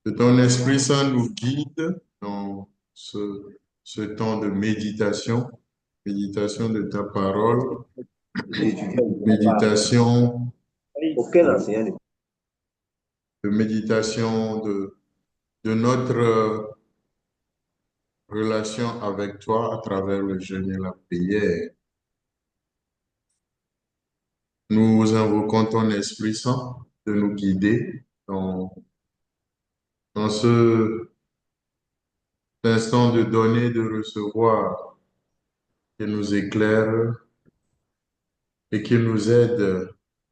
Que ton Esprit Saint nous guide dans ce temps de méditation, méditation de ta parole, L'étudiant ne doit pas. méditation, Aucun enseignant ne méditation de notre relation avec toi à travers le jeûne et la prière. Nous invoquons ton Esprit Saint de nous guider dans ce instant de donner, de recevoir, qui nous éclaire et qui nous aide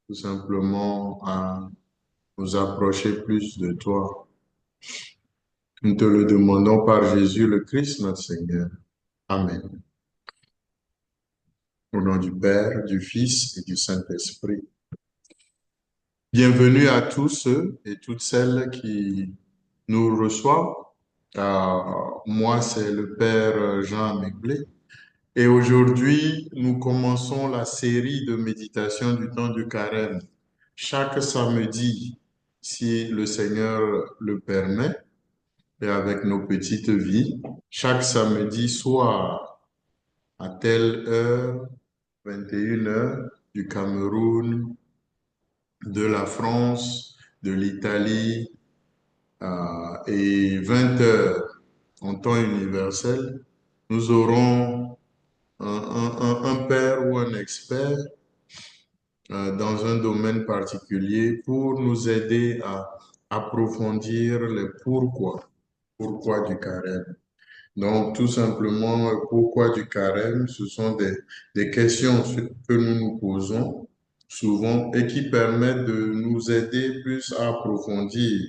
tout simplement à nous approcher plus de toi. Nous te le demandons par Jésus le Christ, notre Seigneur. Amen. Au nom du Père, du Fils et du Saint-Esprit. Bienvenue à tous ceux et toutes celles qui nous reçoivent. Moi, c'est le Père Jean Méglé. Et aujourd'hui, nous commençons la série de méditation du temps du carême. Chaque samedi, si le Seigneur le permet, et avec nos petites vies, chaque samedi soir, à telle heure, 21 heures, du Cameroun, de la France, de l'Italie, et 20 heures en temps universel, nous aurons un père ou un expert dans un domaine particulier pour nous aider à approfondir le pourquoi du carême. Donc, tout simplement, pourquoi du carême, ce sont des questions que nous nous posons souvent et qui permettent de nous aider plus à approfondir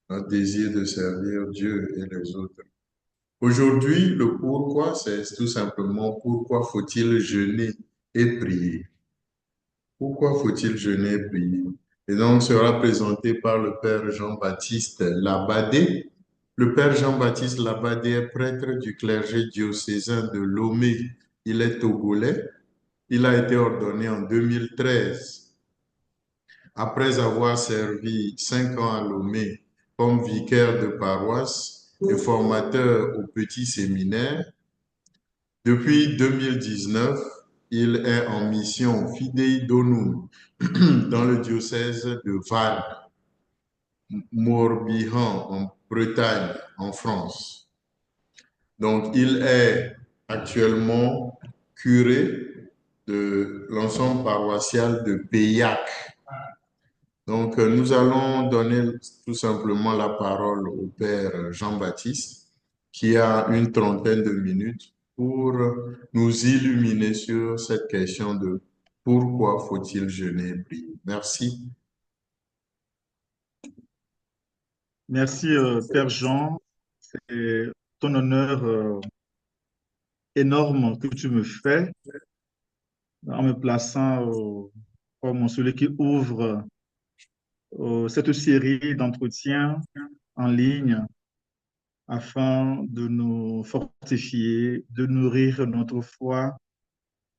notre désir de servir Dieu et les autres. Aujourd'hui, le pourquoi, c'est tout simplement pourquoi faut-il jeûner et prier? Pourquoi faut-il jeûner et prier? Et donc, sera présenté par le Père Jean-Baptiste Labadé. Le Père Jean-Baptiste Labadé est prêtre du clergé diocésain de Lomé. Il est togolais. Il a été ordonné en 2013. Après avoir servi 5 ans à Lomé comme vicaire de paroisse et formateur au petit séminaire, depuis 2019, il est en mission Fidei Donum dans le diocèse de Vannes, Morbihan, en Bretagne, en France. Donc, il est actuellement curé de l'ensemble paroissial de Paillac. Donc, nous allons donner tout simplement la parole au Père Jean-Baptiste, qui a une trentaine de minutes pour nous illuminer sur cette question de pourquoi faut-il jeûner et prier. Merci. Merci, Père Jean. C'est ton honneur énorme que tu me fais en me plaçant comme celui qui ouvre cette série d'entretiens en ligne afin de nous fortifier, de nourrir notre foi,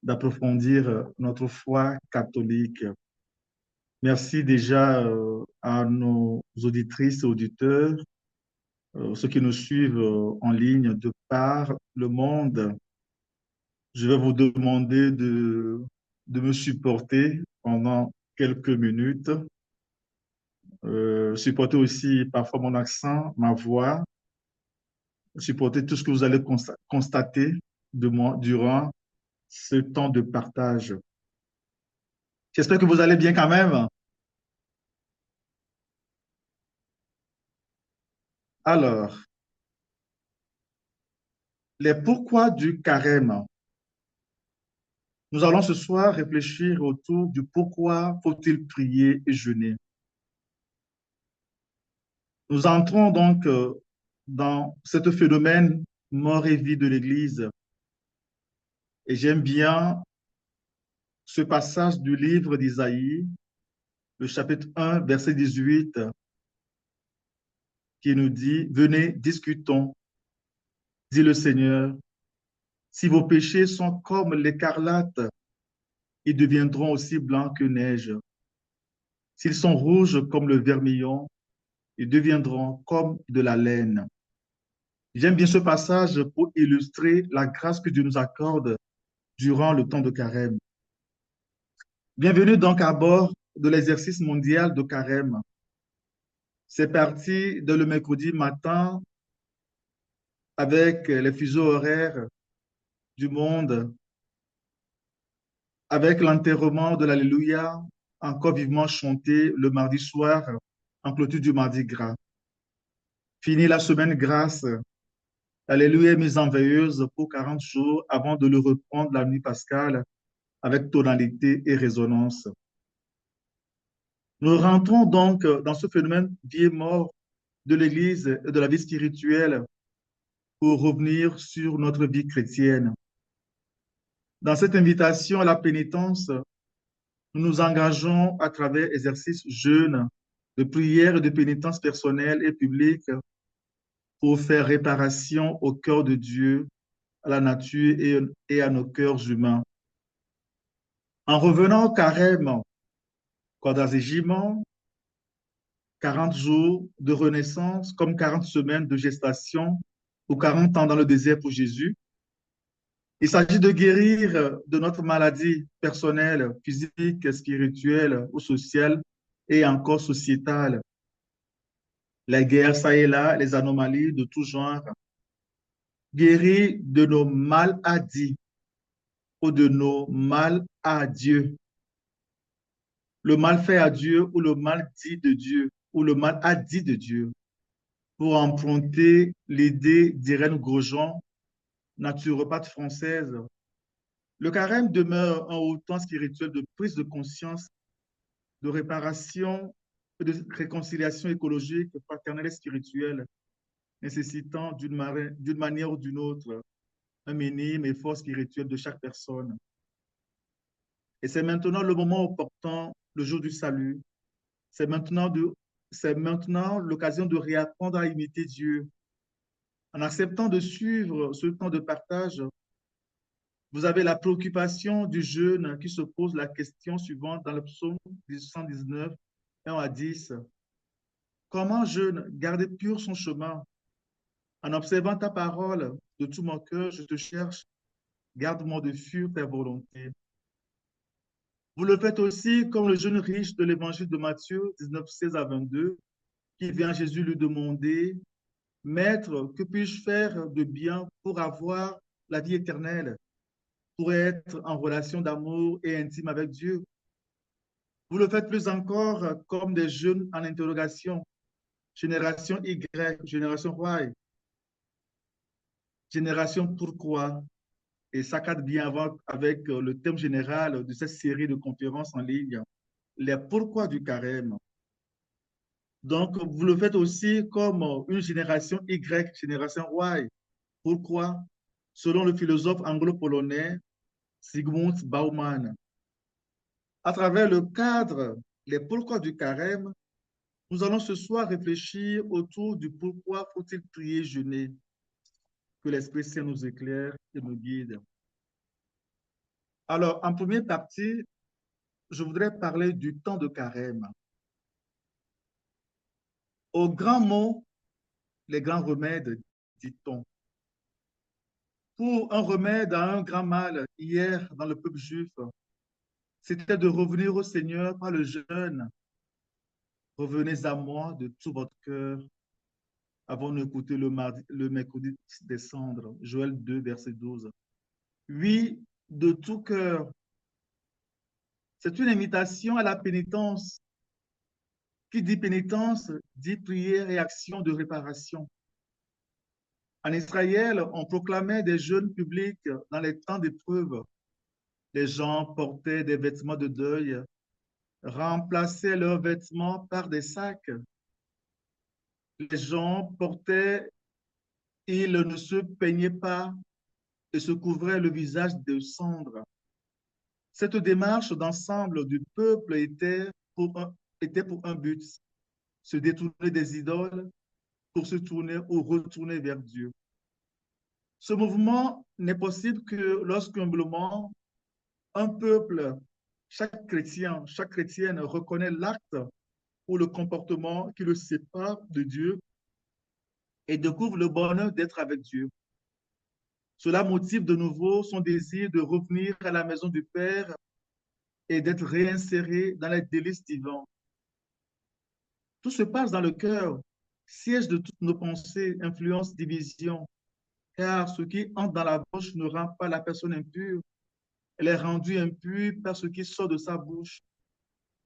d'approfondir notre foi catholique. Merci déjà à nos auditrices et auditeurs, ceux qui nous suivent en ligne de par le monde. Je vais vous demander de me supporter pendant quelques minutes. Supporter aussi parfois mon accent, ma voix, supporter tout ce que vous allez constater de moi durant ce temps de partage. J'espère que vous allez bien quand même. Alors, les pourquoi du carême. Nous allons ce soir réfléchir autour du pourquoi faut-il prier et jeûner. Nous entrons donc dans ce phénomène mort et vie de l'Église. Et j'aime bien ce passage du livre d'Isaïe, le chapitre 1, verset 18, qui nous dit, venez, discutons, dit le Seigneur. Si vos péchés sont comme l'écarlate, ils deviendront aussi blancs que neige. S'ils sont rouges comme le vermillon, Ils deviendront comme de la laine. J'aime bien ce passage pour illustrer la grâce que Dieu nous accorde durant le temps de carême. Bienvenue donc à bord de l'exercice mondial de carême. C'est parti dès le mercredi matin avec les fuseaux horaires du monde, avec l'enterrement de l'Alléluia, encore vivement chanté le mardi soir en clôture du mardi gras. Fini la semaine grasse, l'Alléluia est mise en veilleuse pour 40 jours avant de le reprendre la nuit pascale avec tonalité et résonance. Nous rentrons donc dans ce phénomène vie et mort de l'Église et de la vie spirituelle pour revenir sur notre vie chrétienne. Dans cette invitation à la pénitence, nous nous engageons à travers exercices jeûnes, de prière et de pénitence personnelle et publique pour faire réparation au cœur de Dieu, à la nature et à nos cœurs humains. En revenant au carême, quadragémement, 40 jours de renaissance, comme 40 semaines de gestation ou 40 ans dans le désert pour Jésus, il s'agit de guérir de notre maladie personnelle, physique, spirituelle ou sociale et encore sociétale. Les guerres, ça et là, les anomalies de tout genre. Guérir de nos maladies ou de nos mal à Dieu. Le mal fait à Dieu ou le mal dit de Dieu ou le mal a dit de Dieu. Pour emprunter l'idée d'Irène Grosjean, naturopathe française, le carême demeure un haut temps spirituel de prise de conscience, de réparation et de réconciliation écologique, fraternelle et spirituelle, nécessitant d'une manière ou d'une autre un minime effort spirituel de chaque personne. Et c'est maintenant le moment opportun, le jour du salut. C'est maintenant l'occasion de réapprendre à imiter Dieu. En acceptant de suivre ce temps de partage, vous avez la préoccupation du jeune qui se pose la question suivante dans le psaume 119, 1 à 10. Comment, jeune, garder pur son chemin? En observant ta parole, de tout mon cœur, je te cherche. Garde-moi de fuir ta volonté. Vous le faites aussi comme le jeune riche de l'évangile de Matthieu 19, 16 à 22, qui vient à Jésus lui demander, Maître, que puis-je faire de bien pour avoir la vie éternelle, pour être en relation d'amour et intime avec Dieu? Vous le faites plus encore comme des jeunes en interrogation, génération Y, génération Y, génération pourquoi? Et ça cadre bien avec le thème général de cette série de conférences en ligne, les pourquoi du carême. Donc, vous le faites aussi comme une génération Y, génération Y. Pourquoi? Selon le philosophe anglo-polonais Zygmunt Bauman. À travers le cadre, les pourquoi du carême, nous allons ce soir réfléchir autour du pourquoi faut-il prier, jeûner, que l'Esprit Saint nous éclaire et nous guide. Alors, en première partie, je voudrais parler du temps de carême. Au grand mot, les grands remèdes, dit-on. Pour un remède à un grand mal, hier, dans le peuple juif, c'était de revenir au Seigneur par le jeûne. Revenez à moi de tout votre cœur. Avant d'écouter le mercredi des cendres, Joël 2, verset 12. Oui, de tout cœur. C'est une invitation à la pénitence. Qui dit pénitence, dit prière et action de réparation. En Israël, on proclamait des jeûnes publics dans les temps d'épreuve. Les gens portaient des vêtements de deuil, remplaçaient leurs vêtements par des sacs. Les gens portaient, ils ne se peignaient pas et se couvraient le visage de cendres. Cette démarche d'ensemble du peuple était pour un but, se détourner des idoles pour se tourner ou retourner vers Dieu. Ce mouvement n'est possible que lorsqu'humblement, un peuple, chaque chrétien, chaque chrétienne reconnaît l'acte ou le comportement qui le sépare de Dieu et découvre le bonheur d'être avec Dieu. Cela motive de nouveau son désir de revenir à la maison du Père et d'être réinséré dans les délices divins. Tout se passe dans le cœur, siège de toutes nos pensées, influence, division, car ce qui entre dans la bouche ne rend pas la personne impure. Elle est rendue impure par ce qui sort de sa bouche.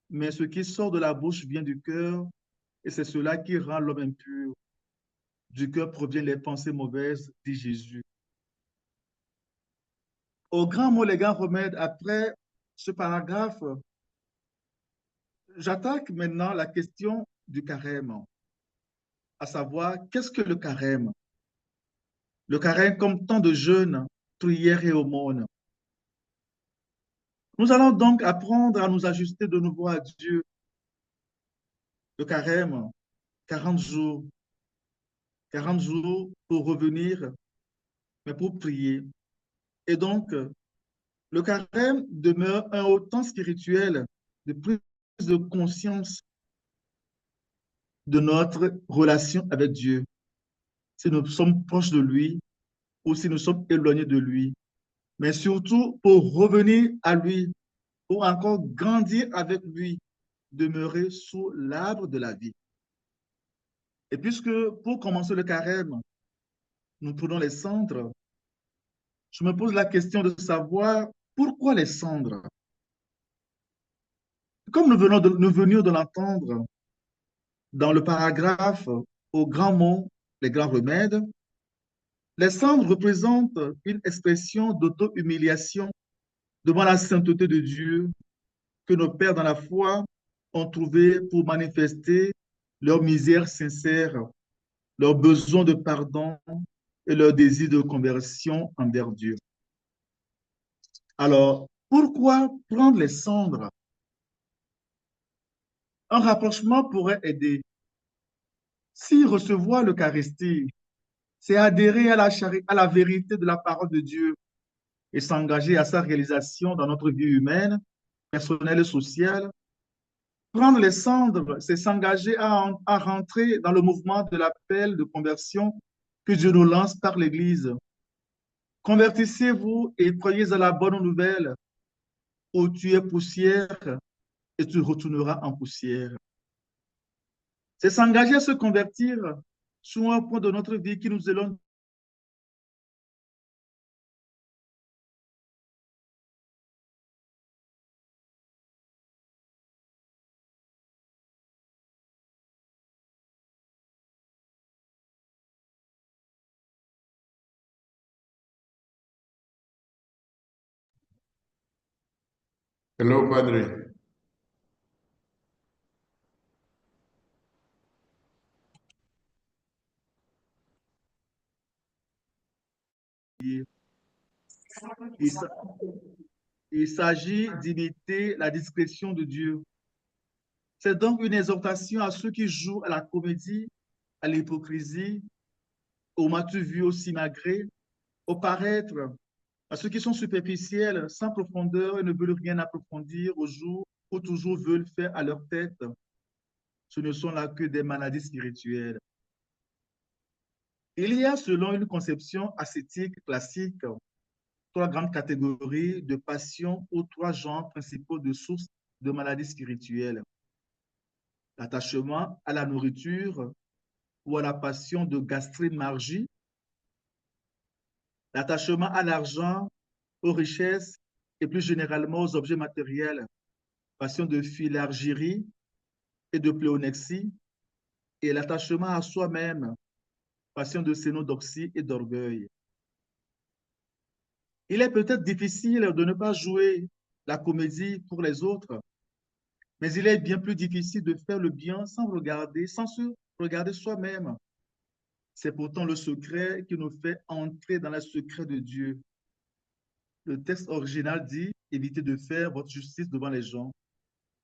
Mais ce qui sort de la bouche vient du cœur, et c'est cela qui rend l'homme impur. Du cœur proviennent les pensées mauvaises, dit Jésus. Au grand mot, les grands remèdes, après ce paragraphe, j'attaque maintenant la question du carême, à savoir, qu'est-ce que le carême? Le carême comme temps de jeûne, prière et aumône. Nous allons donc apprendre à nous ajuster de nouveau à Dieu. Le carême, 40 jours, 40 jours pour revenir, mais pour prier. Et donc, le carême demeure un haut temps spirituel de prise de conscience de notre relation avec Dieu. Si nous sommes proches de lui ou si nous sommes éloignés de lui. Mais surtout pour revenir à lui, pour encore grandir avec lui, demeurer sous l'arbre de la vie. Et puisque pour commencer le carême, nous prenons les cendres, je me pose la question de savoir pourquoi les cendres. Comme nous venions de l'entendre dans le paragraphe au grand mot, les grands remèdes, les cendres représentent une expression d'auto-humiliation devant la sainteté de Dieu que nos pères dans la foi ont trouvé pour manifester leur misère sincère, leur besoin de pardon et leur désir de conversion envers Dieu. Alors, pourquoi prendre les cendres? Un rapprochement pourrait aider. Si recevoir l'Eucharistie, c'est adhérer à la vérité de la parole de Dieu et s'engager à sa réalisation dans notre vie humaine, personnelle et sociale. Prendre les cendres, c'est s'engager à rentrer dans le mouvement de l'appel de conversion que Dieu nous lance par l'Église. Convertissez-vous et croyez à la bonne nouvelle, où tu es poussière et tu retourneras en poussière. C'est s'engager à se convertir sur un point de notre vie qui nous éloigne. Hello, Padre. Il s'agit d'imiter la discrétion de Dieu. C'est donc une exhortation à ceux qui jouent à la comédie, à l'hypocrisie, au matu vu, au simagré, au paraître, à ceux qui sont superficiels, sans profondeur et ne veulent rien approfondir au jour où toujours veulent faire à leur tête. Ce ne sont là que des maladies spirituelles. Il y a, selon une conception ascétique classique, trois grandes catégories de passions ou trois genres principaux de sources de maladies spirituelles. L'attachement à la nourriture ou à la passion de gastrimargie, l'attachement à l'argent, aux richesses et plus généralement aux objets matériels, passion de philargyrie et de pléonexie, et l'attachement à soi-même, passion de cénodoxie et d'orgueil. Il est peut-être difficile de ne pas jouer la comédie pour les autres, mais il est bien plus difficile de faire le bien sans se regarder soi-même. C'est pourtant le secret qui nous fait entrer dans le secret de Dieu. Le texte original dit, évitez de faire votre justice devant les gens.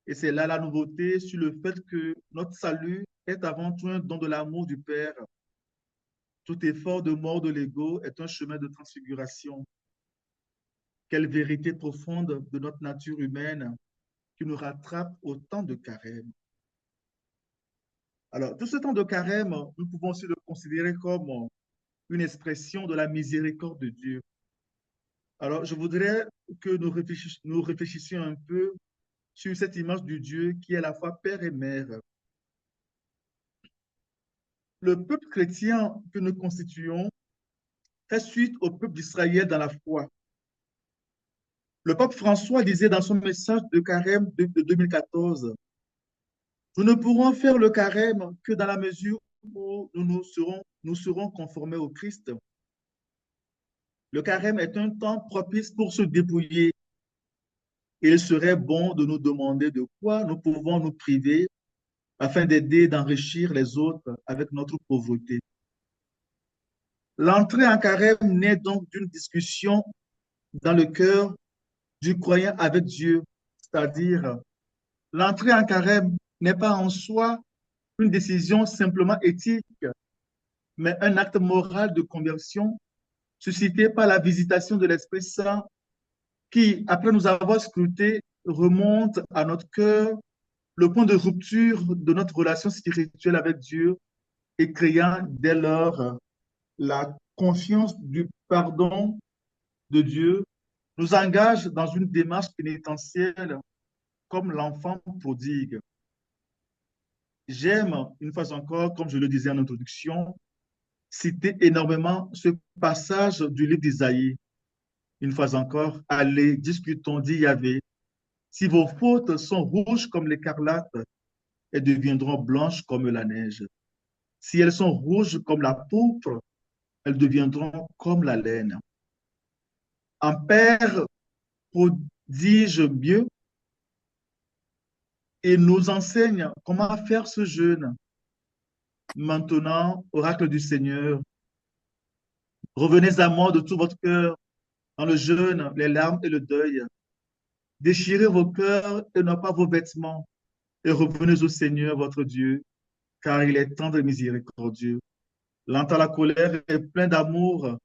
Et c'est là la nouveauté sur le fait que notre salut est avant tout un don de l'amour du Père. Tout effort de mort de l'ego est un chemin de transfiguration. Quelle vérité profonde de notre nature humaine qui nous rattrape au temps de carême. Alors, tout ce temps de carême, nous pouvons aussi le considérer comme une expression de la miséricorde de Dieu. Alors, je voudrais que nous réfléchissions un peu sur cette image du Dieu qui est à la fois Père et Mère. Le peuple chrétien que nous constituons fait suite au peuple d'Israël dans la foi. Le pape François disait dans son message de carême de 2014, nous ne pourrons faire le carême que dans la mesure où nous serons conformés au Christ. Le carême est un temps propice pour se dépouiller. Il serait bon de nous demander de quoi nous pouvons nous priver afin d'aider, d'enrichir les autres avec notre pauvreté. L'entrée en carême naît donc d'une discussion dans le cœur du croyant avec Dieu, c'est-à-dire l'entrée en carême n'est pas en soi une décision simplement éthique, mais un acte moral de conversion suscité par la visitation de l'Esprit Saint qui, après nous avoir scruté, remonte à notre cœur le point de rupture de notre relation spirituelle avec Dieu et créant dès lors la confiance du pardon de Dieu, nous engage dans une démarche pénitentielle comme l'enfant prodigue. J'aime, une fois encore, comme je le disais en introduction, citer énormément ce passage du livre d'Isaïe. Une fois encore, allez, discutons, dit Yahvé. Si vos fautes sont rouges comme l'écarlate, elles deviendront blanches comme la neige. Si elles sont rouges comme la pourpre, elles deviendront comme la laine. Un père prodige mieux et nous enseigne comment faire ce jeûne. Maintenant, oracle du Seigneur, revenez à moi de tout votre cœur dans le jeûne, les larmes et le deuil. Déchirez vos cœurs et non pas vos vêtements, et revenez au Seigneur votre Dieu, car il est tendre et miséricordieux. Lent à la colère et plein d'amour,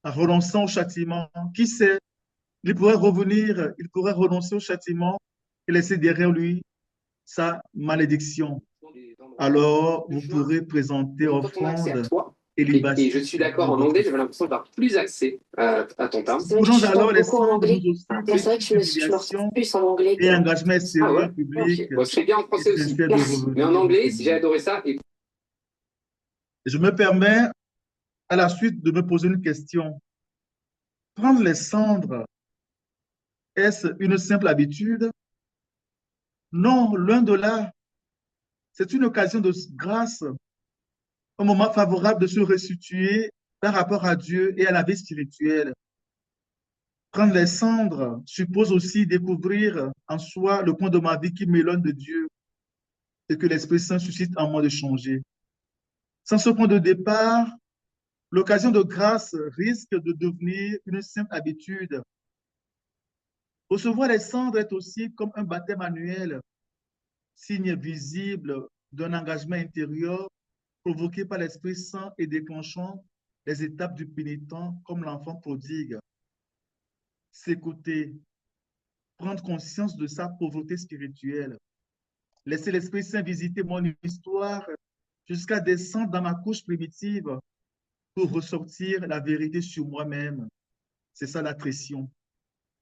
en renonçant au châtiment. Qui sait, il pourrait revenir, il pourrait renoncer au châtiment et laisser derrière lui sa malédiction. Alors, vous pourrez présenter offrande et Et je libation. suis d'accord, en anglais, j'avais l'impression d'avoir plus accès à ton terme. Prenons alors les beaucoup en cendres, anglais. nous aussi, C'est vrai que je me retrouve plus en anglais et que... engagement Ah extérieur ouais? public. Bon, je fais bien en français aussi. Essaie de revenir Mais en au anglais, si Seigneur. j'ai adoré ça. Et... Je me permets à la suite de me poser une question. Prendre les cendres, est-ce une simple habitude? Non, loin de là. C'est une occasion de grâce, un moment favorable de se restituer par rapport à Dieu et à la vie spirituelle. Prendre les cendres suppose aussi découvrir en soi le point de ma vie qui m'éloigne de Dieu et que l'Esprit Saint suscite en moi de changer. Sans ce point de départ, l'occasion de grâce risque de devenir une simple habitude. Recevoir les cendres est aussi comme un baptême annuel, signe visible d'un engagement intérieur provoqué par l'Esprit Saint et déclenchant les étapes du pénitent comme l'enfant prodigue. S'écouter, prendre conscience de sa pauvreté spirituelle, laisser l'Esprit Saint visiter mon histoire jusqu'à descendre dans ma couche primitive pour ressortir la vérité sur moi-même. C'est ça la pression.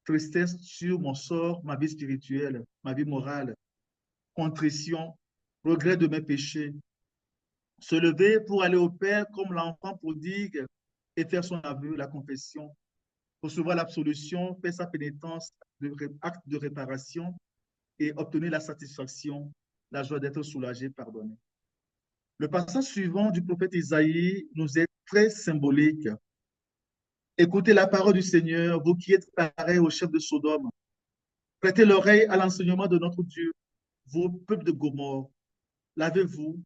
Tristesse sur mon sort, ma vie spirituelle, ma vie morale. Contrition, regret de mes péchés. Se lever pour aller au Père comme l'enfant prodigue et faire son aveu, la confession. Recevoir l'absolution, faire sa pénitence, acte de réparation et obtenir la satisfaction, la joie d'être soulagé, pardonné. Le passage suivant du prophète Isaïe nous est très symbolique. Écoutez la parole du Seigneur, vous qui êtes pareils au chef de Sodome. Prêtez l'oreille à l'enseignement de notre Dieu, vous, peuple de Gomorrhe. Lavez-vous,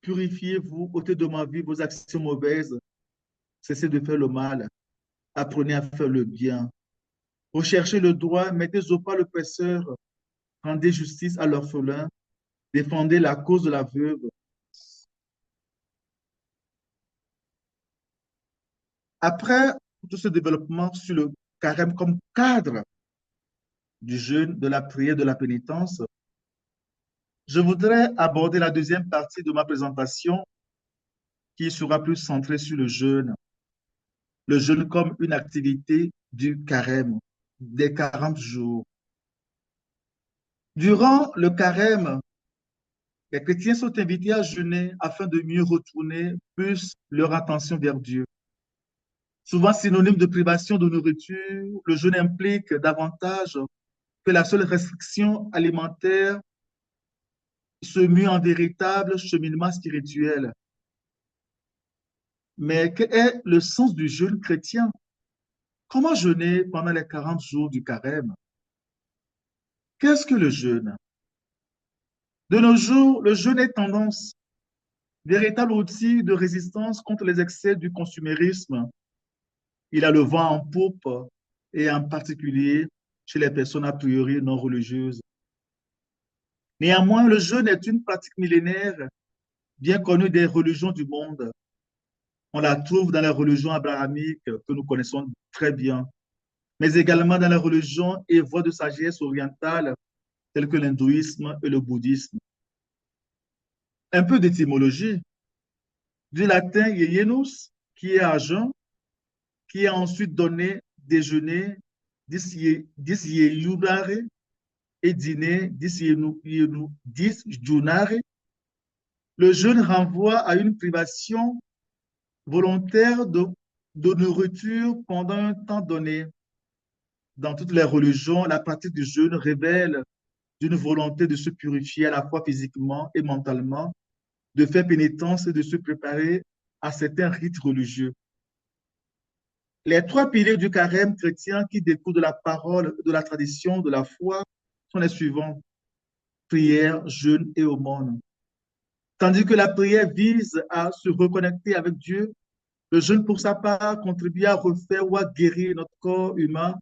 purifiez-vous, ôtez de ma vie vos actions mauvaises. Cessez de faire le mal, apprenez à faire le bien. Recherchez le droit, mettez au pas le presseur, rendez justice à l'orphelin, défendez la cause de la veuve. Après tout ce développement sur le carême comme cadre du jeûne, de la prière, de la pénitence, Je voudrais aborder la deuxième partie de ma présentation qui sera plus centrée sur le jeûne comme une activité du carême, des 40 jours. Durant le carême, les chrétiens sont invités à jeûner afin de mieux retourner plus leur attention vers Dieu. Souvent synonyme de privation de nourriture, le jeûne implique davantage que la seule restriction alimentaire se mue en véritable cheminement spirituel. Mais quel est le sens du jeûne chrétien? Comment jeûner pendant les 40 jours du carême? Qu'est-ce que le jeûne? De nos jours, le jeûne est tendance, véritable outil de résistance contre les excès du consumérisme. Il a le vent en poupe et en particulier chez les personnes a priori non religieuses. Néanmoins, le jeûne est une pratique millénaire bien connue des religions du monde. On la trouve dans la religion abrahamique que nous connaissons très bien, mais également dans la religion et voies de sagesse orientale telles que l'hindouisme et le bouddhisme. Un peu d'étymologie, du latin yeyenus, qui est à jeun, qui a ensuite donné déjeuner, dis yeyunare, et dîner, dis junare. Le jeûne renvoie à une privation volontaire de nourriture pendant un temps donné. Dans toutes les religions, la pratique du jeûne révèle d'une volonté de se purifier à la fois physiquement et mentalement, de faire pénitence et de se préparer à certains rites religieux. Les trois piliers du carême chrétien qui découlent de la parole, de la tradition, de la foi sont les suivants: prière, jeûne et aumône. Tandis que la prière vise à se reconnecter avec Dieu, le jeûne, pour sa part, contribue à refaire ou à guérir notre corps humain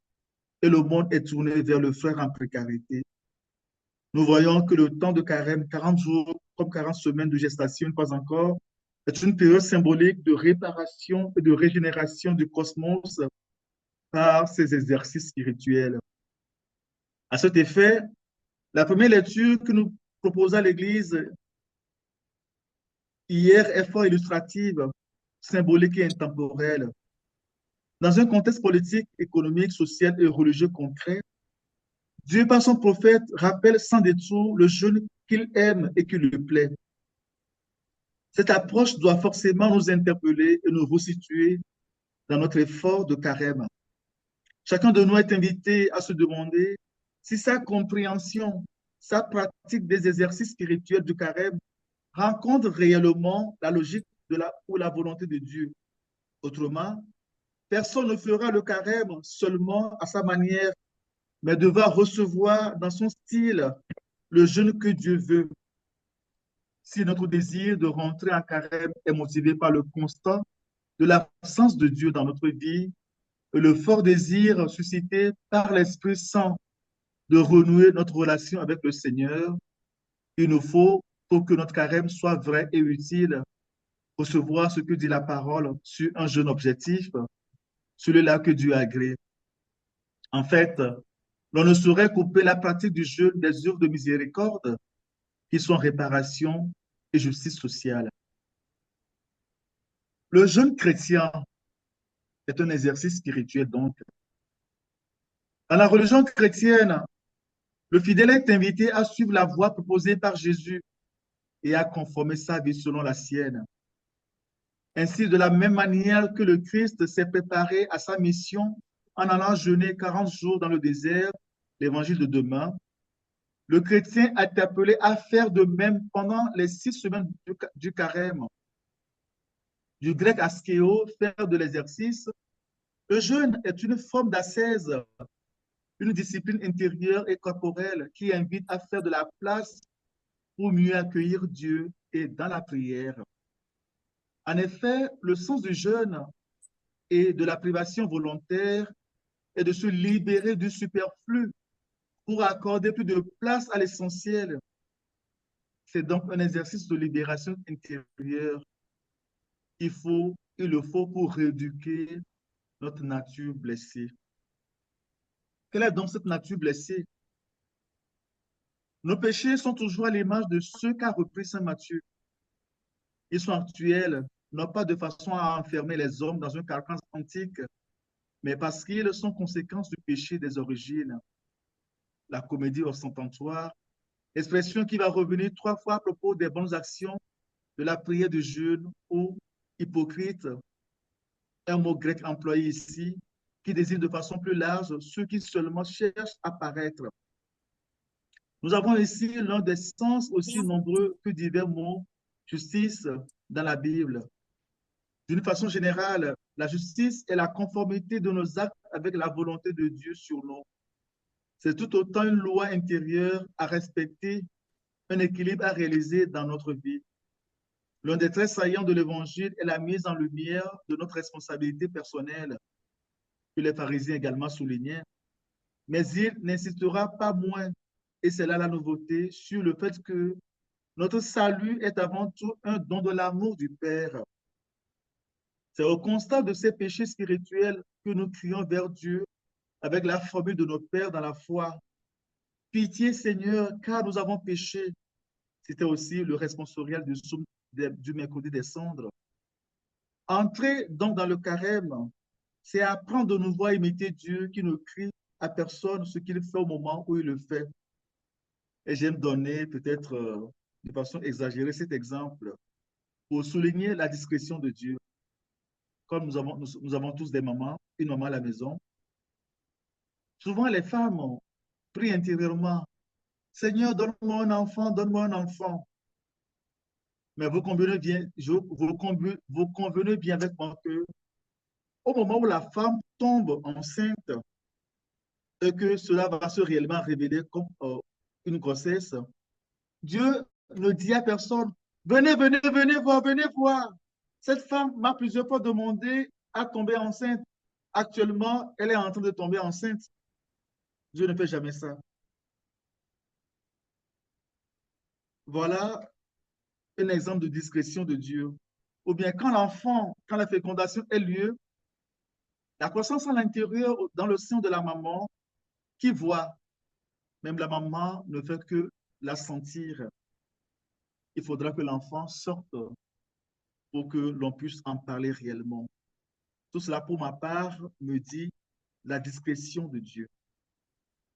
et le monde est tourné vers le frère en précarité. Nous voyons que le temps de carême, 40 jours comme 40 semaines de gestation, pas encore, est une période symbolique de réparation et de régénération du cosmos par ces exercices spirituels. À cet effet, la première lecture que nous proposa l'Église hier est fort illustrative, symbolique et intemporelle. Dans un contexte politique, économique, social et religieux concret, Dieu, par son prophète, rappelle sans détour le jeûne qu'il aime et qui lui plaît. Cette approche doit forcément nous interpeller et nous resituer dans notre effort de carême. Chacun de nous est invité à se demander si sa compréhension, sa pratique des exercices spirituels du carême rencontre réellement la logique ou la volonté de Dieu. Autrement, personne ne fera le carême seulement à sa manière, mais devra recevoir dans son style le jeûne que Dieu veut. Si notre désir de rentrer en carême est motivé par le constat de l'absence de Dieu dans notre vie et le fort désir suscité par l'Esprit Saint de renouer notre relation avec le Seigneur, il nous faut, pour que notre carême soit vrai et utile, recevoir ce que dit la parole sur un jeûne objectif, celui-là que Dieu agrée. En fait, l'on ne saurait couper la pratique du jeûne des œuvres de miséricorde qui sont réparation et justice sociale. Le jeûne chrétien est un exercice spirituel donc. Dans la religion chrétienne, le fidèle est invité à suivre la voie proposée par Jésus et à conformer sa vie selon la sienne. Ainsi, de la même manière que le Christ s'est préparé à sa mission en allant jeûner 40 jours dans le désert, l'évangile de demain, le chrétien est appelé à faire de même pendant les 6 semaines du carême. Du grec askéo, faire de l'exercice, le jeûne est une forme d'ascèse, une discipline intérieure et corporelle qui invite à faire de la place pour mieux accueillir Dieu et dans la prière. En effet, le sens du jeûne et de la privation volontaire est de se libérer du superflu pour accorder plus de place à l'essentiel. C'est donc un exercice de libération intérieure. Il le faut pour rééduquer notre nature blessée. Quelle est donc cette nature blessée? Nos péchés sont toujours à l'image de ceux qu'a repris Saint Matthieu. Ils sont actuels, non pas de façon à enfermer les hommes dans un carcan antique, mais parce qu'ils sont conséquences du péché des origines. La comédie ostentatoire, expression qui va revenir 3 fois à propos des bonnes actions, de la prière de jeûne ou hypocrite, un mot grec employé ici, qui désigne de façon plus large ceux qui seulement cherchent à paraître. Nous avons ici l'un des sens aussi nombreux que divers mots justice dans la Bible. D'une façon générale, la justice est la conformité de nos actes avec la volonté de Dieu sur nous. C'est tout autant une loi intérieure à respecter, un équilibre à réaliser dans notre vie. L'un des traits saillants de l'Évangile est la mise en lumière de notre responsabilité personnelle, que les pharisiens également soulignaient. Mais il n'insistera pas moins, et c'est là la nouveauté, sur le fait que notre salut est avant tout un don de l'amour du Père. C'est au constat de ces péchés spirituels que nous crions vers Dieu avec la formule de notre Père dans la foi. Pitié Seigneur, car nous avons péché. C'était aussi le responsorial du mercredi des cendres. Entrer donc dans le carême, c'est apprendre de nouveau à imiter Dieu qui ne crie à personne ce qu'il fait au moment où il le fait. Et j'aime donner peut-être de façon exagérée cet exemple pour souligner la discrétion de Dieu. Comme nous avons tous des mamans, une maman à la maison, souvent les femmes prient intérieurement, Seigneur, donne-moi un enfant, donne-moi un enfant. Mais vous convenez bien, vous convenez bien avec moi que au moment où la femme tombe enceinte et que cela va se réellement révéler comme une grossesse, Dieu ne dit à personne, venez, venez, venez voir, venez voir. Cette femme m'a plusieurs fois demandé à tomber enceinte. Actuellement, elle est en train de tomber enceinte. Dieu ne fait jamais ça. Voilà un exemple de discrétion de Dieu. Ou bien quand la fécondation a lieu, la croissance à l'intérieur, dans le sein de la maman, qui voit, même la maman ne fait que la sentir. Il faudra que l'enfant sorte pour que l'on puisse en parler réellement. Tout cela, pour ma part, me dit la discrétion de Dieu.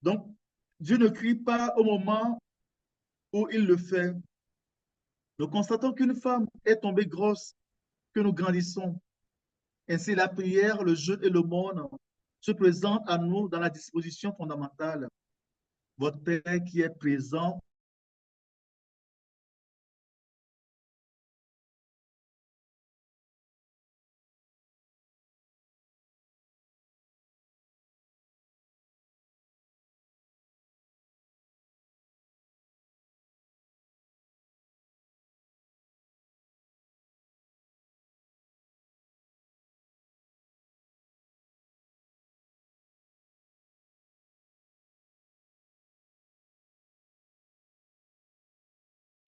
Donc, Dieu ne crie pas au moment où il le fait. Nous constatons qu'une femme est tombée grosse, que nous grandissons. Ainsi, la prière, le jeûne et le l'aumône se présentent à nous dans la disposition fondamentale. Votre Père qui est présent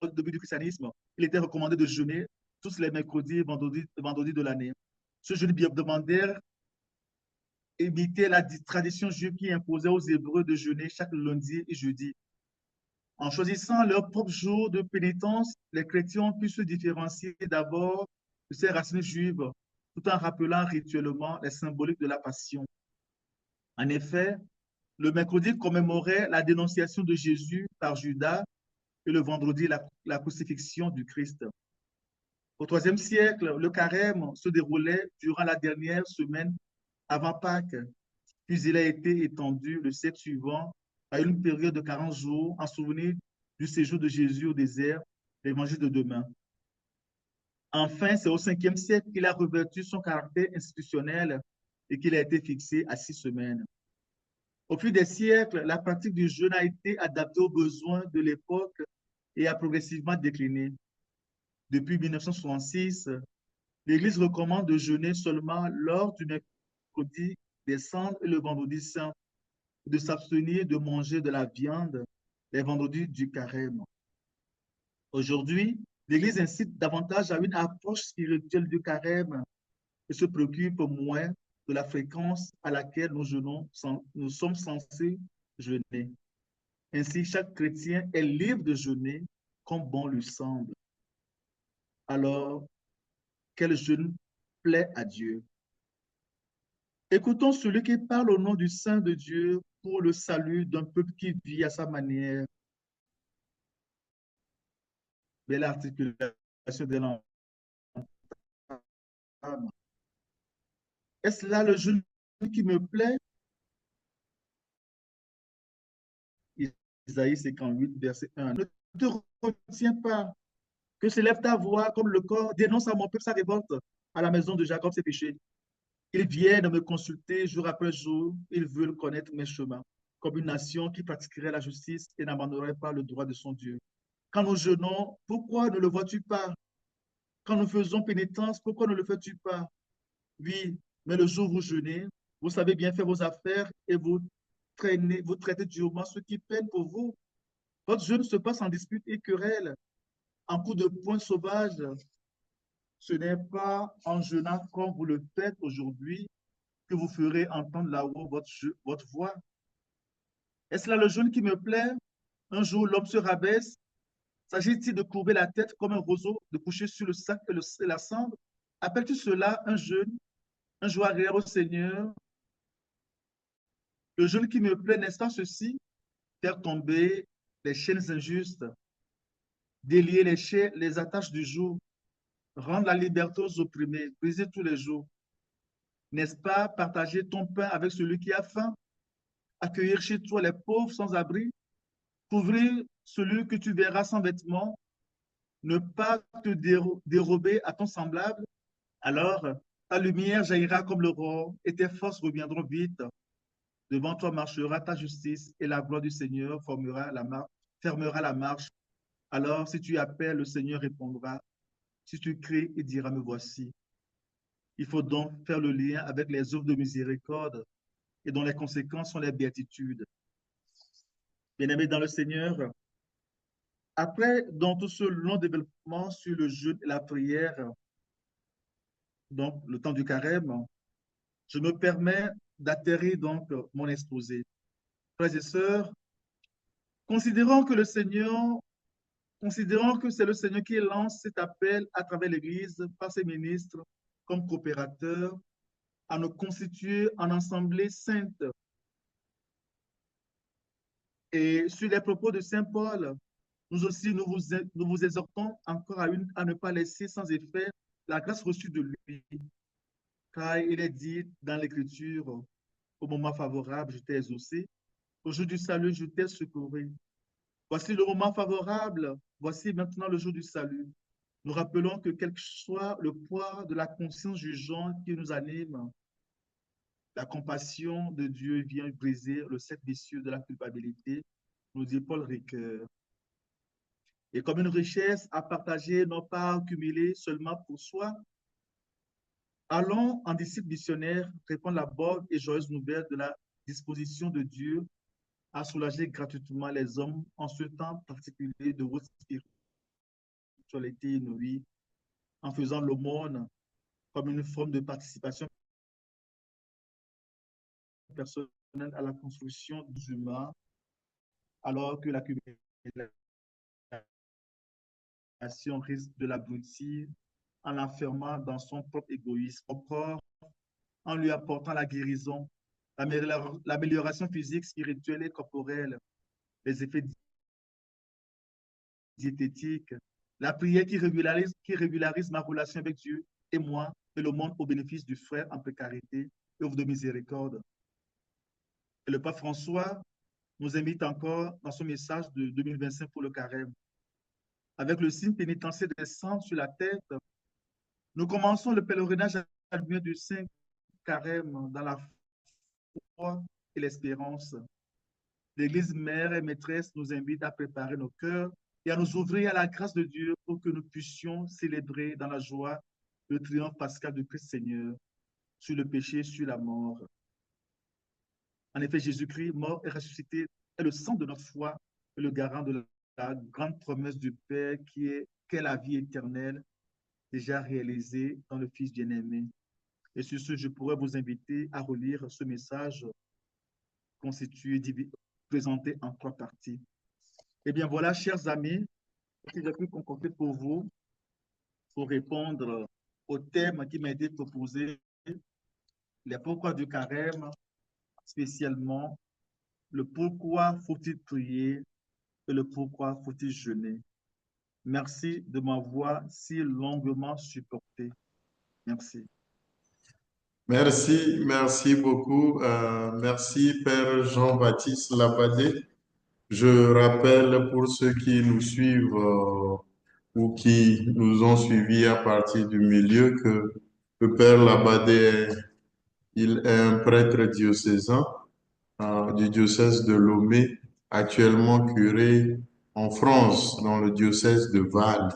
au début du christianisme, il était recommandé de jeûner tous les mercredis et vendredis de l'année. Ce jeûne hebdomadaire imitait la tradition juive qui imposait aux Hébreux de jeûner chaque lundi et jeudi. En choisissant leur propre jour de pénitence, les chrétiens ont pu se différencier d'abord de ces racines juives, tout en rappelant rituellement les symboliques de la passion. En effet, le mercredi commémorait la dénonciation de Jésus par Judas et le vendredi la crucifixion du Christ. Au IIIe siècle, le carême se déroulait durant la dernière semaine avant Pâques, puis il a été étendu le siècle suivant à une période de 40 jours en souvenir du séjour de Jésus au désert, l'évangile de demain. Enfin, c'est au Ve siècle qu'il a revêtu son caractère institutionnel et qu'il a été fixé à 6 semaines. Au fil des siècles, la pratique du jeûne a été adaptée aux besoins de l'époque et a progressivement décliné. Depuis 1966, l'Église recommande de jeûner seulement lors du mercredi des cendres et le vendredi saint, de s'abstenir de manger de la viande les vendredis du carême. Aujourd'hui, l'Église incite davantage à une approche spirituelle du carême et se préoccupe moins de la fréquence à laquelle nous jeûnons, nous sommes censés jeûner. Ainsi, chaque chrétien est libre de jeûner comme bon lui semble. Alors, quel jeûne plaît à Dieu? Écoutons celui qui parle au nom du Saint de Dieu pour le salut d'un peuple qui vit à sa manière. Belle articulation de l'entame. Est-ce là le jeûne qui me plaît? Isaïe 58, verset 1. Ne te retiens pas, que s'élève ta voix comme le corps, dénonce à mon peuple sa révolte, à la maison de Jacob ses péchés. Ils viennent me consulter jour après jour, ils veulent connaître mes chemins, comme une nation qui pratiquerait la justice et n'abandonnerait pas le droit de son Dieu. Quand nous jeûnons, pourquoi ne le vois-tu pas? Quand nous faisons pénitence, pourquoi ne le fais-tu pas? Oui, mais le jour où vous jeûnez, vous savez bien faire vos affaires et vous traitez durement ceux qui peinent pour vous. Votre jeûne se passe en dispute et querelle, en coup de poing sauvage. Ce n'est pas en jeûnant comme vous le faites aujourd'hui que vous ferez entendre là-haut votre voix. Est-ce là le jeûne qui me plaît? Un jour, l'homme se rabaisse. S'agit-il de courber la tête comme un roseau, de coucher sur le sac et la cendre? Appelles-tu cela un jeûne, un jour agréable au Seigneur? Le jeûne qui me plaît, n'est-ce pas ceci? Faire tomber les chaînes injustes, délier les attaches du jour, rendre la liberté aux opprimés, briser tous les jours. N'est-ce pas partager ton pain avec celui qui a faim, accueillir chez toi les pauvres sans abri, couvrir celui que tu verras sans vêtements, ne pas te dérober à ton semblable? Alors ta lumière jaillira comme l'aurore et tes forces reviendront vite. Devant toi marchera ta justice et la gloire du Seigneur fermera la marche. Alors, si tu appelles, le Seigneur répondra. Si tu cries, il dira, me voici. Il faut donc faire le lien avec les œuvres de miséricorde et dont les conséquences sont les béatitudes. Bien-aimés dans le Seigneur, après donc tout ce long développement sur le jeûne et la prière, donc le temps du carême, je me permets d'atterrir donc mon exposé. Frères et sœurs, considérons que c'est le Seigneur qui lance cet appel à travers l'Église par ses ministres comme coopérateurs à nous constituer en assemblée sainte. Et sur les propos de Saint Paul, nous aussi, nous vous exhortons encore à ne pas laisser sans effet la grâce reçue de lui. Car il est dit dans l'Écriture, au moment favorable, je t'ai exaucé, au jour du salut, je t'ai secouru. Voici le moment favorable, voici maintenant le jour du salut. Nous rappelons que quel que soit le poids de la conscience jugeante qui nous anime, la compassion de Dieu vient briser le cercle vicieux de la culpabilité, nous dit Paul Ricoeur. Et comme une richesse à partager, non pas accumulée seulement pour soi, allons en disciples missionnaires répondre la bonne et joyeuse nouvelle de la disposition de Dieu à soulager gratuitement les hommes en ce temps particulier de haute spiritualité inouïe, en faisant l'aumône comme une forme de participation personnelle à la construction du humain, alors que l'accumulation risque de l'abrutir en l'enfermant dans son propre égoïsme, encore en lui apportant la guérison, l'amélioration physique, spirituelle et corporelle, les effets diététiques, la prière qui régularise ma relation avec Dieu et moi et le monde au bénéfice du frère en précarité et œuvre de miséricorde. Et le pape François nous invite encore dans son message de 2025 pour le carême. Avec le signe pénitentiaire des cendres sur la tête, nous commençons le pèlerinage à la lumière du Saint Carême dans la foi et l'espérance. L'Église mère et maîtresse nous invite à préparer nos cœurs et à nous ouvrir à la grâce de Dieu pour que nous puissions célébrer dans la joie le triomphe pascal de Christ Seigneur sur le péché, sur la mort. En effet, Jésus-Christ, mort et ressuscité, est le sang de notre foi et le garant de la grande promesse du Père qu'est la vie éternelle, déjà réalisée dans le Fils bien-aimé. Et sur ce, je pourrais vous inviter à relire ce message présenter en 3 parties. Eh bien, voilà, chers amis, ce que j'ai pu concocter pour vous pour répondre au thème qui m'a été proposé, les pourquoi du carême, spécialement le pourquoi faut-il prier et le pourquoi faut-il jeûner. Merci de m'avoir si longuement supporté. Merci. Merci beaucoup. Merci, Père Jean-Baptiste Labadé. Je rappelle pour ceux qui nous suivent ou qui nous ont suivis à partir du milieu que le Père Labadé, il est un prêtre diocésain du diocèse de Lomé, actuellement curé en France, dans le diocèse de Vannes.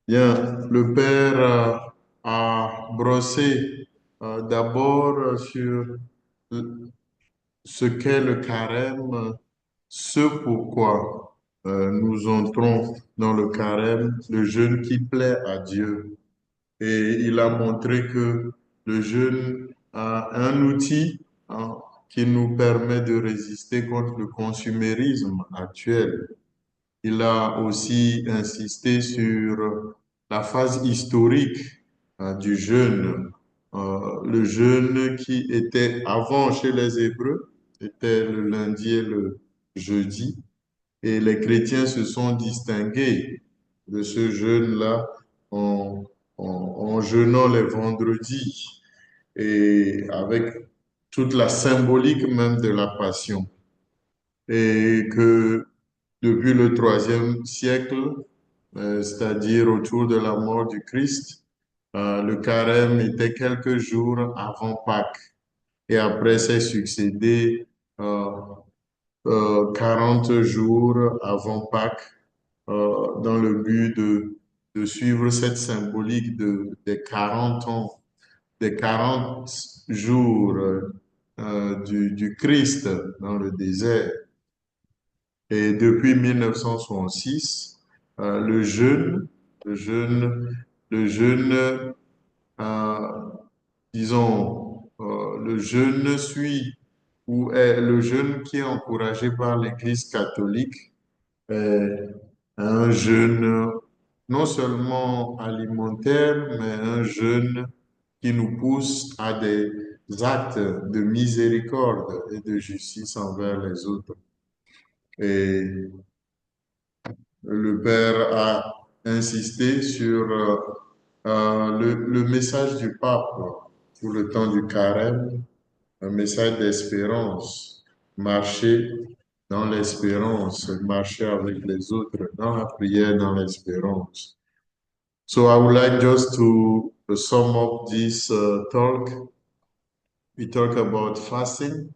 Bien, le Père a brossé d'abord sur ce qu'est le carême, ce pourquoi nous entrons dans le carême, le jeûne qui plaît à Dieu. Et il a montré que le jeûne a un outil qui nous permet de résister contre le consumérisme actuel. Il a aussi insisté sur la phase historique du jeûne. Le jeûne qui était avant chez les Hébreux, était le lundi et le jeudi, et les chrétiens se sont distingués de ce jeûne-là en jeûnant les vendredis et avec toute la symbolique même de la Passion. Et que depuis le IIIe siècle, c'est-à-dire autour de la mort du Christ, le carême était quelques jours avant Pâques. Et après, c'est succédé 40 jours avant Pâques dans le but de suivre cette symbolique des 40 ans, des 40 jours du Christ dans le désert. Et depuis 1966, le jeûne, le jeûne, le jeûne, euh, disons, le jeûne suit ou est le jeûne qui est encouragé par l'Église catholique, est un jeûne non seulement alimentaire, mais un jeûne qui nous pousse à des actes de miséricorde et de justice envers les autres. Et le Père a insisté sur le message du pape pour le temps du carême, un message d'espérance, marcher dans l'espérance, marcher avec les autres, dans la prière, dans l'espérance. So I would like just to sum up this talk. We talk about fasting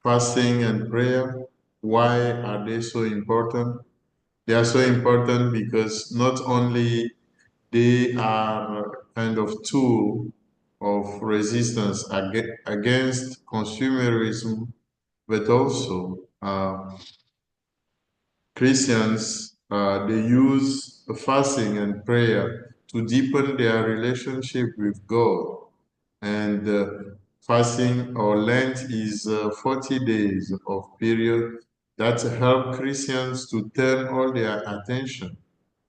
and prayer. Why are they so important? They are so important because not only they are kind of tool of resistance against consumerism, but also Christians, they use fasting and prayer to deepen their relationship with God. And fasting or Lent is 40 days of period that help Christians to turn all their attention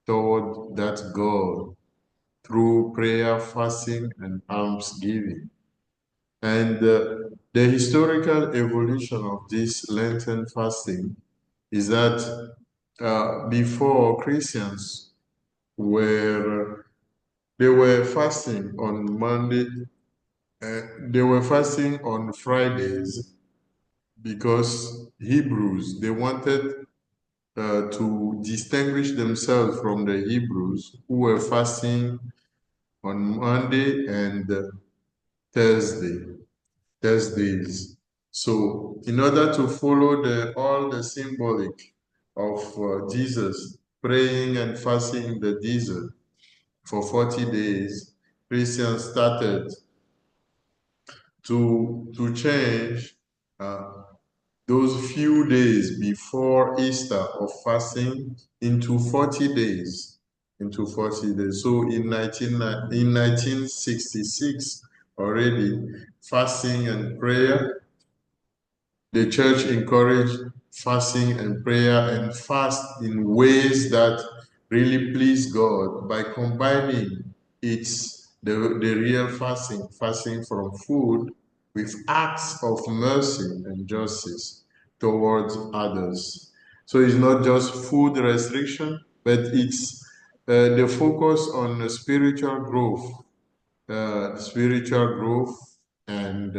toward that God through prayer, fasting, and almsgiving. And the historical evolution of this Lenten fasting is that before Christians they were fasting on Monday, they were fasting on Fridays because Hebrews, they wanted to distinguish themselves from the Hebrews who were fasting on Monday and Thursdays. So in order to follow all the symbolic of Jesus praying and fasting in the desert for 40 days, Christians started to change those few days before Easter of fasting into 40 days. So in 1966 already, fasting and prayer the church encourage fasting and prayer and fast in ways that really please God by combining the real fasting from food with acts of mercy and justice towards others. So it's not just food restriction, but it's the focus on spiritual growth, and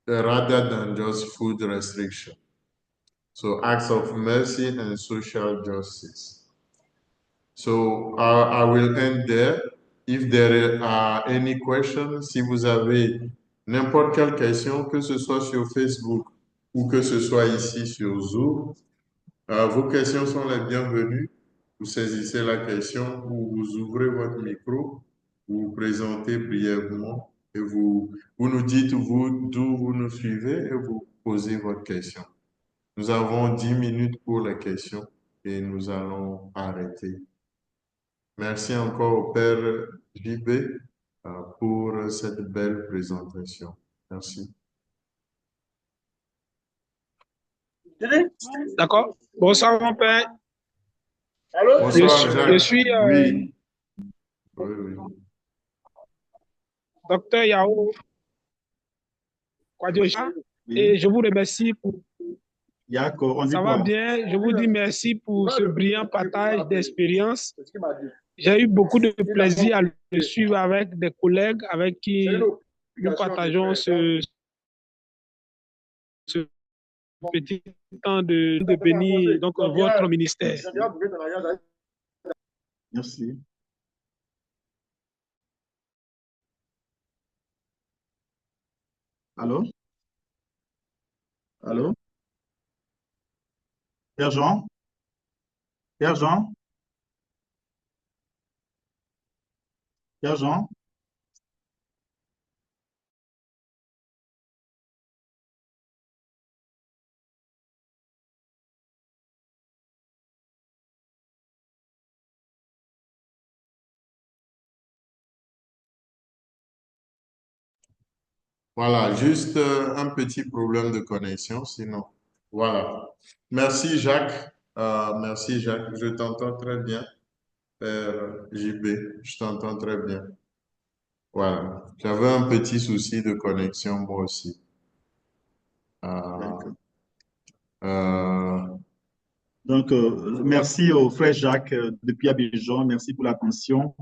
rather than just food restriction. So acts of mercy and social justice. So I will end there. If there are any questions, si vous avez n'importe quelle question, que ce soit sur Facebook ou que ce soit ici sur Zoom, vos questions sont les bienvenues. Vous saisissez la question ou vous ouvrez votre micro, vous vous présentez brièvement et vous nous dites d'où vous nous suivez et vous posez votre question. Nous avons 10 minutes pour les questions et nous allons arrêter. Merci encore au Père JB pour cette belle présentation. Merci. D'accord. Bonsoir, mon père. Bonsoir, Jacques. Je suis Oui. Oui. docteur Yao Kwadioja et je vous remercie pour... Ça va bien. Je vous dis merci pour ce brillant partage d'expérience. J'ai eu beaucoup de plaisir à le suivre avec des collègues avec qui nous partageons ce petit temps de bénir donc, votre ministère. Merci. Allô? Allô? Père Jean? Père Jean? Père Jean? Voilà, juste un petit problème de connexion, sinon. Voilà. Merci Jacques. Merci Jacques. Je t'entends très bien. JB, je t'entends très bien. Voilà. J'avais un petit souci de connexion moi aussi. Donc, merci au frère Jacques depuis Abidjan. Merci pour l'attention.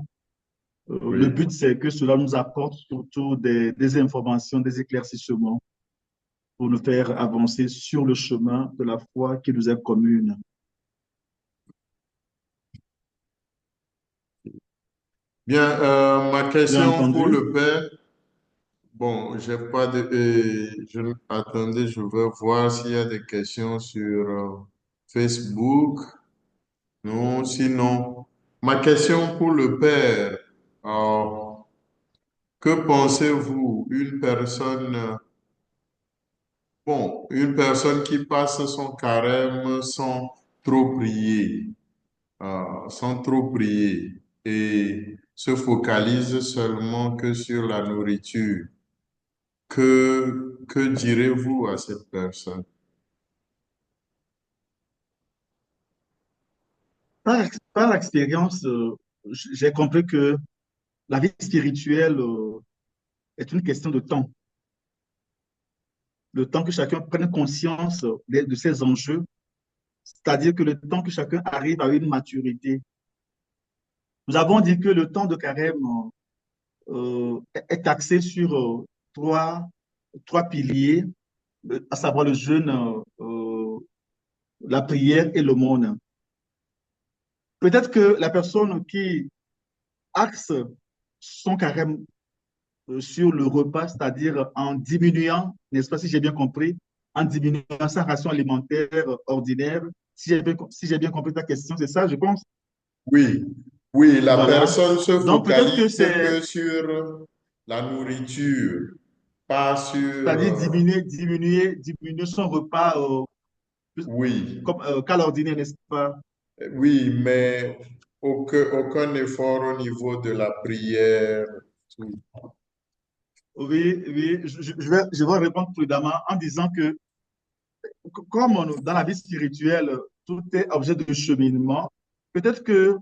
Oui. Le but, c'est que cela nous apporte surtout des informations, des éclaircissements pour nous faire avancer sur le chemin de la foi qui nous est commune. Bien, ma question pour le Père. Bon, j'ai pas de... attendez, je vais voir s'il y a des questions sur Facebook. Non, sinon, ma question pour le Père. Que pensez-vous, une personne qui passe son carême sans trop prier et se focalise seulement que sur la nourriture? Que direz-vous à cette personne? Par expérience, j'ai compris que la vie spirituelle est une question de temps. Le temps que chacun prenne conscience de ses enjeux, c'est-à-dire que le temps que chacun arrive à une maturité. Nous avons dit que le temps de carême est axé sur trois piliers, à savoir le jeûne, la prière et l'aumône. Peut-être que la personne qui axe son carême sur le repas, c'est-à-dire en diminuant, n'est-ce pas, si j'ai bien compris, en diminuant sa ration alimentaire ordinaire. Si j'ai bien compris ta question, c'est ça, je pense? Oui, oui, la Voilà. personne se Donc, peut-être que focalise que sur la nourriture, pas sur... C'est-à-dire diminuer son repas Oui, qu'à l'ordinaire, n'est-ce pas? oui, mais aucun effort au niveau de la prière. Oui, oui, je vais répondre prudemment en disant que comme dans la vie spirituelle, tout est objet de cheminement, peut-être que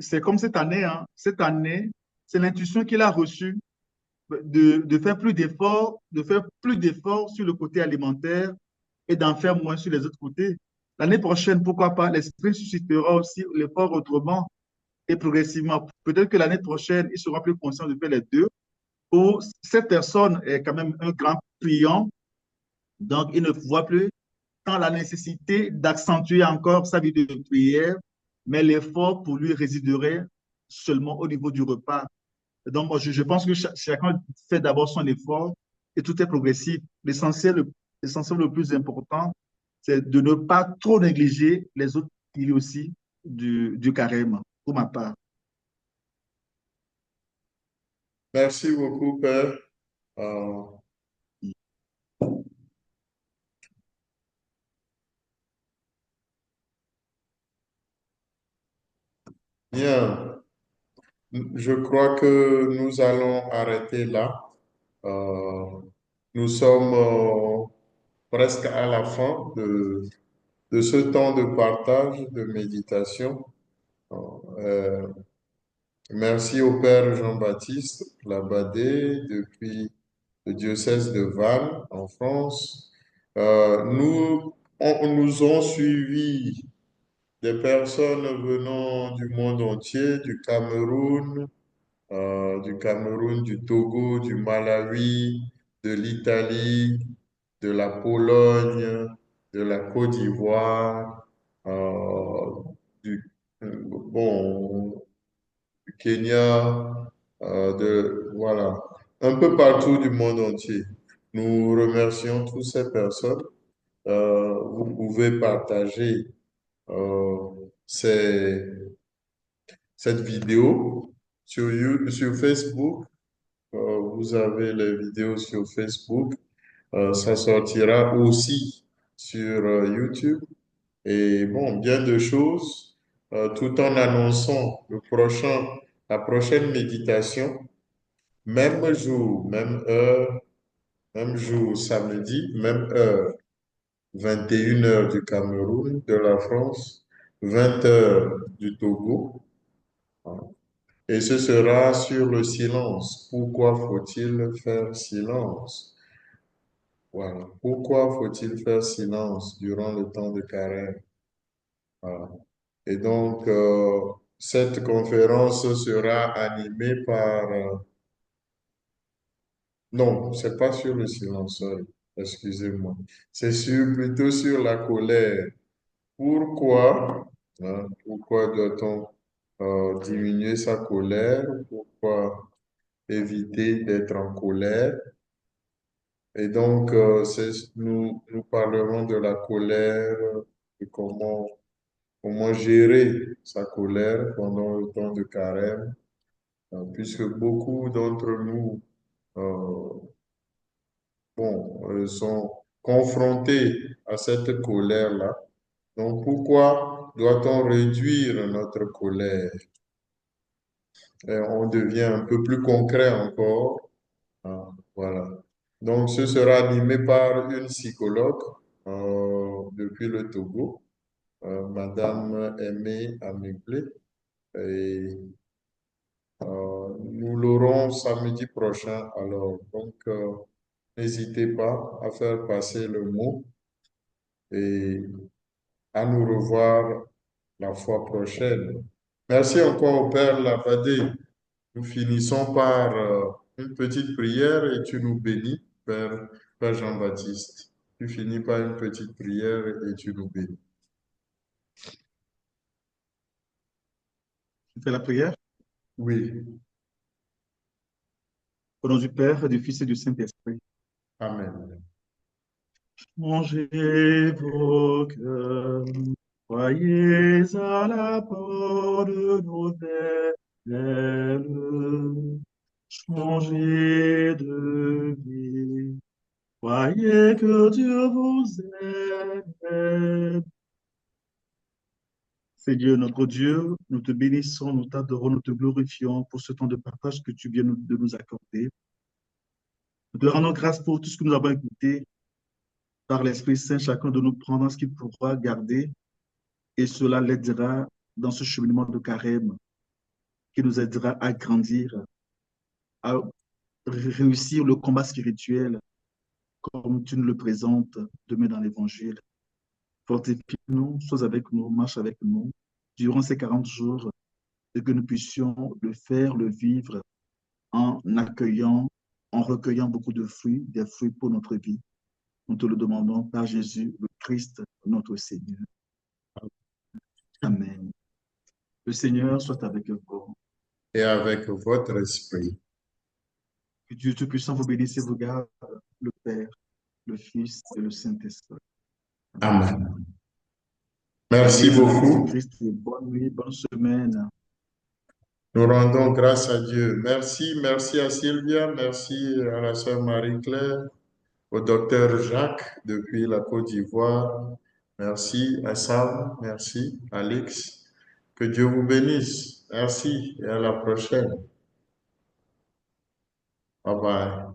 c'est comme cette année, hein. Cette année, c'est l'intuition qu'il a reçue de faire plus d'efforts, de faire plus d'efforts sur le côté alimentaire et d'en faire moins sur les autres côtés. L'année prochaine, pourquoi pas, l'esprit suscitera aussi l'effort autrement et progressivement. Peut-être que l'année prochaine, il sera plus conscient de faire les deux. Ou cette personne est quand même un grand priant, donc il ne voit plus tant la nécessité d'accentuer encore sa vie de prière, mais l'effort pour lui résiderait seulement au niveau du repas. Donc, moi, je pense que chacun fait d'abord son effort et tout est progressif. L'essentiel le plus important, c'est de ne pas trop négliger les autres piliers aussi du carême, pour ma part. Merci beaucoup, Père. Euh, Bien, je crois que nous allons arrêter là. Euh, Nous sommes presque à la fin de ce temps de partage, de méditation. Euh, Merci au Père Jean-Baptiste Labadé depuis le diocèse de Vannes en France. Nous ont suivi des personnes venant du monde entier, du Cameroun, du Togo, du Malawi, de l'Italie, de la Pologne, de la Côte d'Ivoire, du, bon, du Kenya, voilà, un peu partout du monde entier. Nous remercions toutes ces personnes. Vous pouvez partager euh, ces- cette vidéo sur Facebook. Vous avez les vidéos sur Facebook. Ça sortira aussi sur YouTube. Et bon, bien de choses, tout en annonçant la prochaine méditation, même jour, même jour, samedi, même heure, 21 heures du Cameroun, de la France, 20 heures du Togo. Et ce sera sur le silence. Pourquoi faut-il faire silence? Voilà. Pourquoi faut-il faire silence durant le temps de carême? Voilà. Et donc, cette conférence sera animée par... non, c'est pas sur le silence, excusez-moi. Plutôt sur la colère. Pourquoi, pourquoi doit-on diminuer sa colère? Pourquoi éviter d'être en colère? Et donc, nous parlerons de la colère, de comment gérer sa colère pendant le temps de carême, puisque beaucoup d'entre nous euh, sont confrontés à cette colère-là. Donc, pourquoi doit-on réduire notre colère? Et on devient un peu plus concret encore. Voilà. Donc, ce sera animé par une psychologue depuis le Togo, Madame Aimée Améblé. Et nous l'aurons samedi prochain. Alors, donc, n'hésitez pas à faire passer le mot et à nous revoir la fois prochaine. Merci encore au Père Labadé. Nous finissons par une petite prière et tu nous bénis, Père Jean-Baptiste. Tu finis par une petite prière et tu nous bénis. Tu fais la prière? Oui. Au nom du Père, du Fils et du Saint-Esprit. Amen. Changez vos cœurs, croyez à la parole nouvelle, changez de vie, croyez que Dieu vous aime. Seigneur notre Dieu, nous te bénissons, nous t'adorons, nous te glorifions pour ce temps de partage que tu viens de nous accorder. Nous te rendons grâce pour tout ce que nous avons écouté par l'Esprit Saint. Chacun de nous prendra ce qu'il pourra garder et cela l'aidera dans ce cheminement de carême qui nous aidera à grandir, à réussir le combat spirituel comme tu nous le présentes demain dans l'Évangile. Fortifie-nous, sois avec nous, marche avec nous durant ces 40 jours et que nous puissions le faire, le vivre en accueillant, en recueillant beaucoup de fruits, des fruits pour notre vie. Nous te le demandons par Jésus, le Christ, notre Seigneur. Amen. Le Seigneur soit avec vous. Et avec votre esprit. Que Dieu Tout-Puissant vous bénisse et vous garde, le Père, le Fils et le Saint-Esprit. Amen. Merci beaucoup. Christ, bonne nuit, bonne semaine. Nous rendons grâce à Dieu. Merci à Sylvia, merci à la sœur Marie-Claire, au docteur Jacques depuis la Côte d'Ivoire. Merci à Sam, merci Alex. Que Dieu vous bénisse. Merci et à la prochaine. Bye bye.